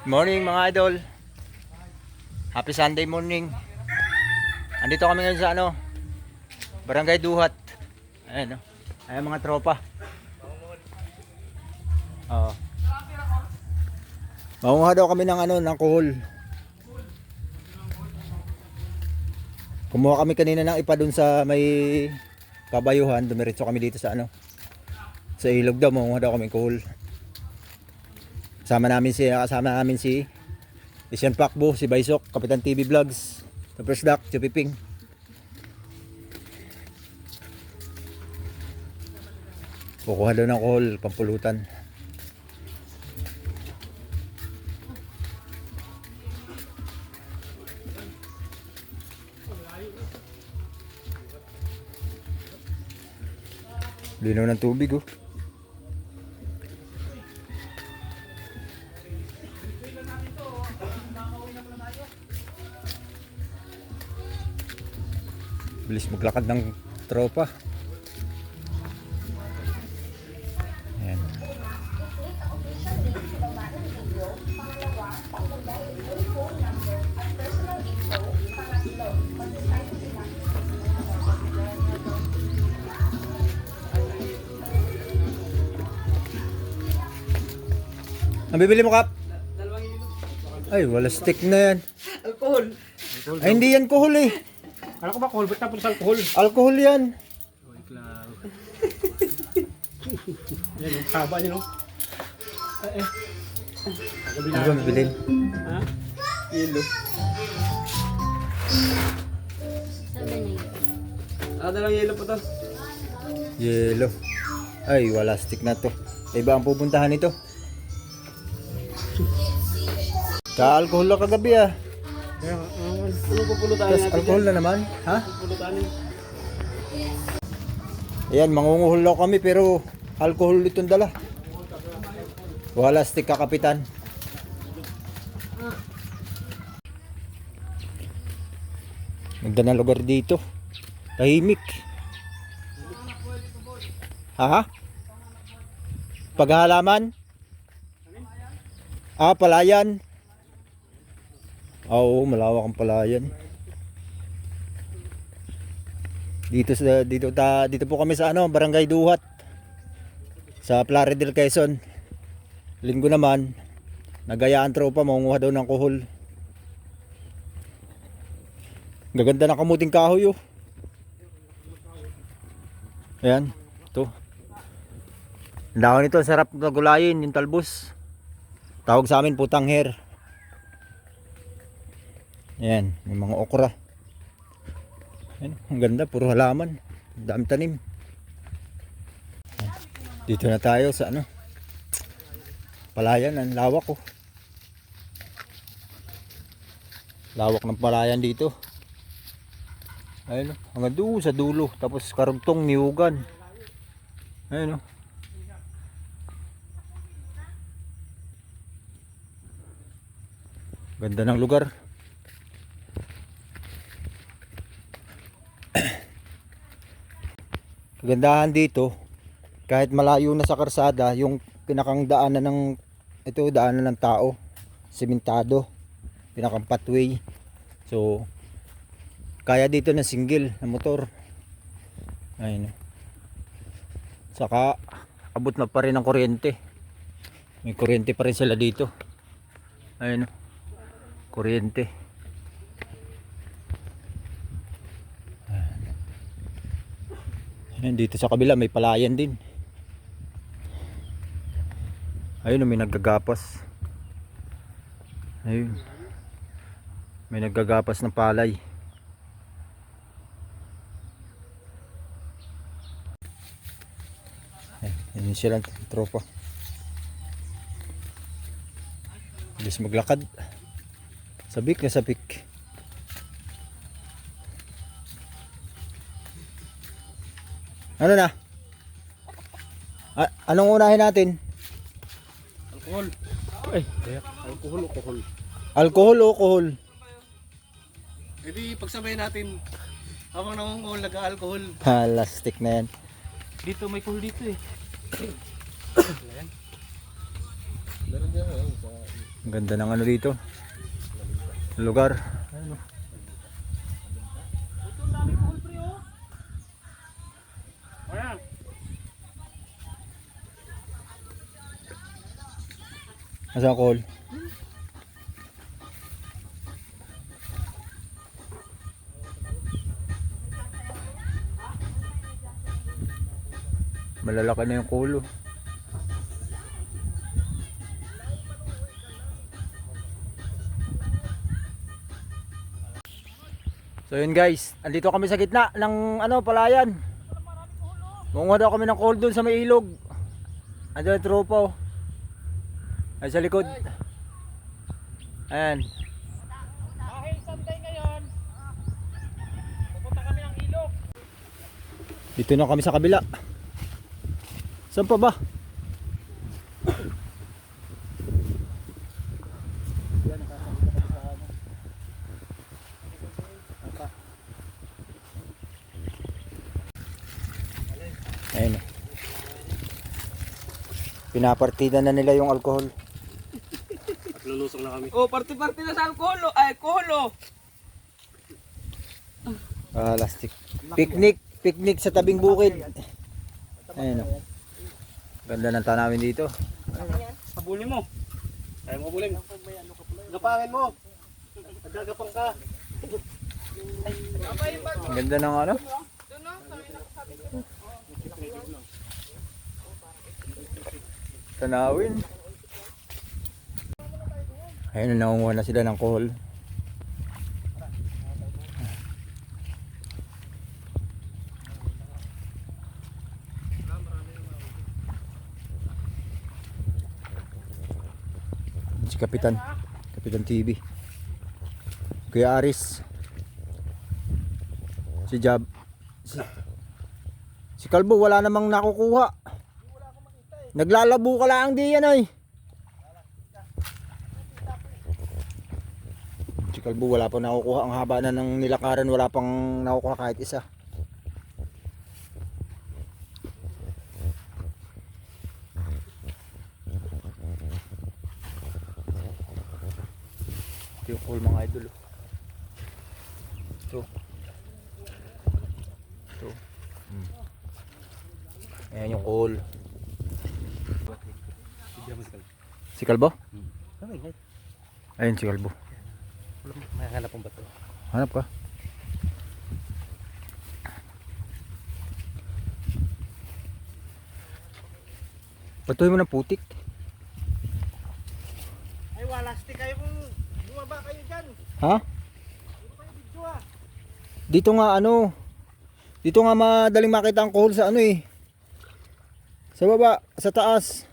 Morning mga idol. Happy Sunday morning. Andito kami ngayon sa Barangay Duhat. Ayan, no? Ayan mga tropa. Oo. Mangunguha daw kami ng kuhol. Kumuha kami kanina ng ipa dun sa may kabayuhan. Dumiretso kami dito sa sa ilog daw. Mangunguha daw kami kuhol. Kasama namin si Isian Pakbo, si Baysok, Kapitan TV Vlogs, The First Duck, Chupiping. Kukuha daw ng kuhol, pampulutan. Linaw ng tubig oh. Bilis maglakad ng tropa. Ayan. Ang bibili mo, Kap? Ay, wala stick na yan. Alcohol. Ay, hindi yan kuhol eh. Ano ko ba alcohol? Ba't tapos alcohol? Alcohol yan. Ay, klaro. Yan yung haba niya, no? Ano ba bibilin? Ha? Yelo. Dalang yelo po to. Yelo. Ay, wala stick na to. Iba ang pupuntahan nito. Ka-alcohol lang kagabi ah. Kaya, ano pupulutan Tapos natin alcohol dyan? na naman. Ha? Pupulutanin. Ayan, mangunguhol lang kami pero alcohol itong dala. Wala stick ka, Kapitan. Magda na lugar dito. Tahimik. Ha? Paghahalaman? Ah, palayan. Oo, malawak ang palayan. Dito po kami sa Barangay Duhat. Sa Plaridel, Quezon. Linggo naman, nagayaan tropa, mangunguha daw ng kuhol. Gaganda ng kamuting kahoy oh. Ayan, ito. Ang dahon nito, sarap na gulayin, yung talbos. Tawag sa amin putangher. Ayan, yung mga okra. Ayan, ang ganda, puro halaman. Dami tanim. Ayan. Dito na tayo sa palayan, ang lawak oh. Lawak ng palayan dito. Ayun oh, hanggang doon sa dulo. Tapos karugtong niugan. Ayun oh. Ganda ng lugar. Kagandahan dito, kahit malayo na sa karsada, yung pinakang daanan ng tao, sementado, pinakang pathway. So, kaya dito na single na motor. Ayun. Saka, abot na pa rin ang kuryente. May kuryente pa rin sila dito. Ayun. Kuryente. Ayan, dito sa kabila may palayan din. Ayun, may naggagapas. Ayun. May naggagapas ng palay. Ayan sila, tropa. Bilis maglakad. Sabik na sabik. Ano na? Anong unahin natin? Alcohol. Ay, alcohol. Alcohol o alcohol? E di pagsabay natin habang nangunguhol nag-alcohol. Ha, lastik na yan. Dito may kuhol dito eh. Ang ganda ng ano dito. Lugar. Ano? Ito ang dami kuhol pre oh. Ayan. Asa ang call? Malalaki na yung kulo. So yun guys, andito kami sa gitna ng ano, palayan. Munguha daw kami ng cold doon sa may ilog. Andun ang tropa oh. Ay sa likod. Ayan. Dahil Sunday ngayon, pupunta kami ng ilog. Dito na kami sa kabila. Saan pa ba? Ayun. Pinapartida na nila yung alcohol. At lulusong na kami. Oh, party-party na sa alcohol. Ay, alcohol oh. Plastic. Picnic sa tabing bukid. Ayun oh. Ganda ng tanawin dito. Habulin mo. Ayaw mo habulin. Gapangin mo. Nagagapang ka. Ang ganda ng ano? Tanawin. Ayun, nangunguha na sila ng kohol. Si Kapitan TV. Kuya Aris. Si Jab. Si Kalbo wala namang nakukuha. Naglalabo ka lang di yan ay. Si Kalbo wala pang nakukuha. Ang haba na ng nilakaran, wala pang nakukuha kahit isa. Ito yung call mga idol. Ito. Ito. Ayan yung call. Si Kalbo? Ayun si Kalbo. May hanap ang bato. Hanap ka. Patuloy mo ng putik. Ay walastik kayo kung bumaba kayo dyan. Ha? Dito kayo video ah. Dito nga ano. Dito nga madaling makita ang kohol sa ano eh. Sa baba, sa taas.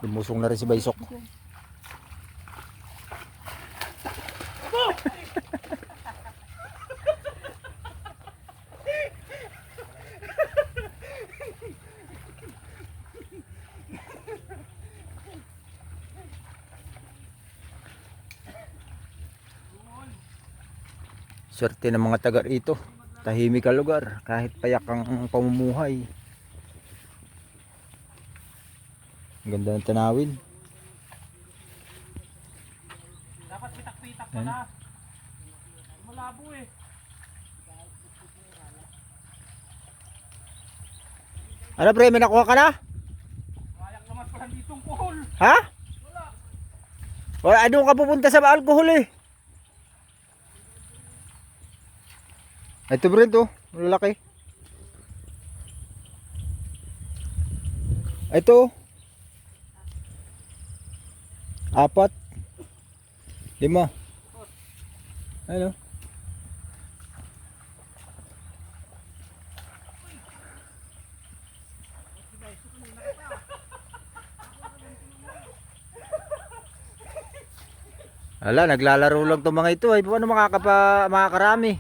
Lumusong na rin si Baysok. Swerte ng mga taga rito. Tahimik ang lugar kahit payak ang pamumuhay. Ang ganda ng tanawin. Dapat pitak-pitak pala. Malabo eh. Ano pre, may nakuha ka na? Kayak naman pala ditong kuhol. Ha? Wala, ano ka pupunta sa alcohol eh? Ito bro, ito. Malaki. Ito. 4. 5. Ano? Ala, naglalaro lang 'tong mga ito ay paano makakarami?